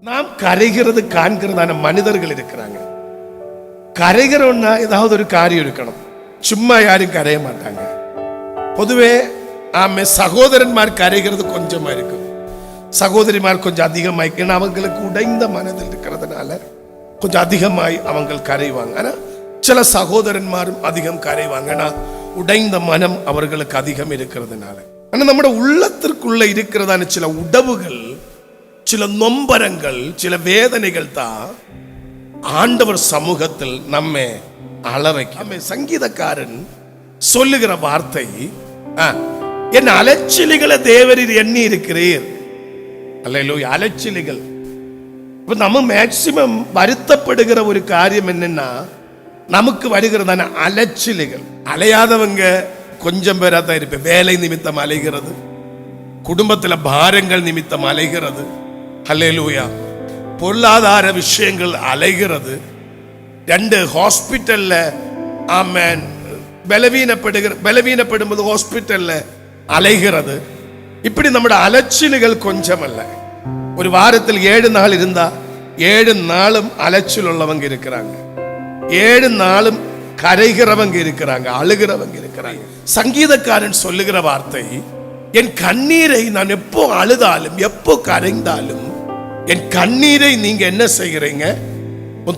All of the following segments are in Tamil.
நாம் கரைகிறது காண்கிறதான மனிதர்கள் இருக்கிறாங்க. கரைகிறோம்னா ஏதாவது ஒரு காரியம் இருக்கணும். சும்மா யாரும் கரைய மாட்டாங்க. பொதுவே சகோதரன்மார் கரைகிறது கொஞ்சமா இருக்கும், சகோதரிமார் கொஞ்சம் அதிகமாய். அவங்களுக்கு உடைந்த மனதில் இருக்கிறதுனால கொஞ்சம் அதிகமாய் அவங்க கரைவாங்க. ஆனா சில சகோதரன்மாரும் அதிகம் கரைவாங்க, ஆனா உடைந்த மனம் அவர்களுக்கு அதிகம் இருக்கிறதுனால. ஆனா நம்முடைய உள்ளத்திற்குள்ள இருக்கிறதான சில உடவுகள், சில நொம்பரங்கள், சில வேதனைகள் தான் ஆண்டவர் சமூகத்தில் நம்மை அளவைக்கு. சங்கீதக்காரன் சொல்லுகிற வார்த்தை, என் அலச்சிலிகளை தேவரீர் எண்ணி இருக்கிறீர். அல்லேலூயா. அலச்சிலிகள். இப்ப நம்ம மேக்சிமம் வருத்தப்படுகிற ஒரு காரியம் என்னன்னா, நமக்கு வருகிறதான அலச்சிலிகள். அலையாதவங்க கொஞ்சம் பேரா தான் இருப்பேன். வேலை நிமித்தம் அலைகிறது, குடும்பத்துல பாரங்கள் நிமித்தம் அலைகிறது, அல்லேலூயா, பொருளாதார விஷயங்கள் அலைகிறது, 2 ஹாஸ்பிட்டல்ல பலவீனப்படும்போது ஹாஸ்பிட்டல்ல அலைகிறது. இப்படி நம்முடைய அலைச்சல்கள் கொஞ்சம் அல்ல. ஒரு வாரத்தில் 7 நாள் இருந்தா 7 நாளும் அலைச்சல் உள்ளவங்க இருக்கிறாங்க, 7 நாளும் கரைகிறவங்க இருக்கிறாங்க, அழுகிறவங்க இருக்கிறாங்க. சங்கீதக்காரன் சொல்லுகிற வார்த்தை, என் கண்ணீரை நான் எப்போ அழுதாலும் எப்போ கரைந்தாலும் என் கண்ணீரை நீங்க என்ன செய்கிறீங்க?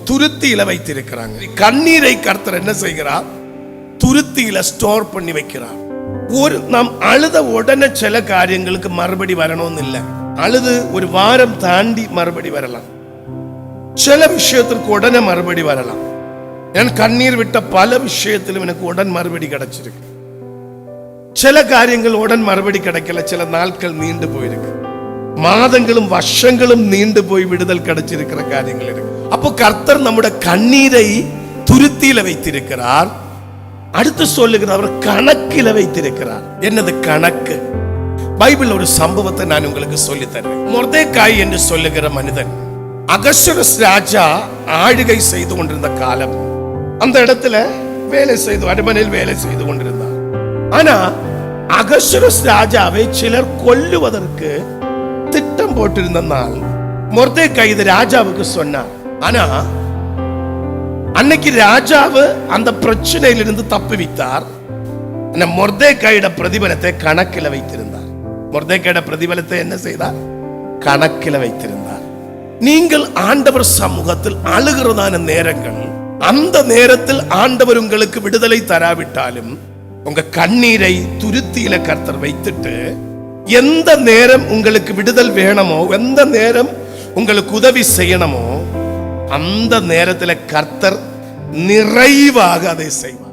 துருத்தியில வைத்திருக்கிறாங்க. கண்ணீரை கர்த்தர் என்ன செய்கிறார்? துருத்தியில ஸ்டோர் பண்ணி வைக்கிறார். நாம் அழுத உடனே சில காரியங்களுக்கு மறுபடி வரணும்னு இல்லை. அழுது ஒரு வாரம் தாண்டி மறுபடி வரலாம், சில விஷயத்திற்கு உடனே மறுபடி வரலாம். என் கண்ணீர் விட்ட பல விஷயத்திலும் எனக்கு உடன் மறுபடி கிடைச்சிருக்கு. சில காரியங்கள் உடன் மறுபடி கிடைக்கல, சில நாட்கள் நீண்டு போயிருக்கு, மாதங்களும் வருஷங்களும் நீண்டு போய் விடுதல் கிடைச்சிருக்கிற காரியங்கள் இருக்கு. அப்போ கர்த்தர் நம்முடைய கண்ணீரை துருத்தியில வைத்திருக்கிறார். அடுத்து சொல்லுகிறார், அவர் கணக்கில வைத்திருக்கிறார். என்னது கணக்கு? பைபிள் ஒரு சம்பவத்தை நான் உங்களுக்கு சொல்லி தருவேன். மொர்தெகாய் என்று சொல்லுகிற மனிதன் அகஸ்வேரோஸ் ராஜா ஆளுகை செய்து கொண்டிருந்த காலம், அந்த இடத்துல வேலை செய்து அரண்மனையில் வேலை செய்து கொண்டிருந்தார். ஆனா அகஸ்வேரோஸ் ராஜாவை சிலர் கொல்லுவதற்கு திட்டம் போட்டிருந்தனால் மொர்தெகாய் இது ராஜாவுக்கு சொன்னார். ஆனா அன்னைக்கு ராஜாவு அந்த பிரச்சனையிலிருந்து தப்புவித்தார். மொர்தெகாயோட பிரதிபலத்தை கணக்கில் வைத்திருந்தார். மொர்தெகாயோட பிரதிபலத்தை என்ன செய்தார்? கணக்கில் வைத்திருந்தார். நீங்கள் ஆண்டவர் சமூகத்தில் அழுகிறதான நேரங்கள், அந்த நேரத்தில் ஆண்டவர் உங்களுக்கு விடுதலை தராவிட்டாலும் உங்க கண்ணீரை துருத்தியில கர்த்தர் வைத்துட்டு, எந்த நேரம் உங்களுக்கு விடுதல் வேணுமோ, எந்த நேரம் உங்களுக்கு உதவி செய்யணுமோ, அந்த நேரத்தில் கர்த்தர் நிறைவாக அதை செய்வார்.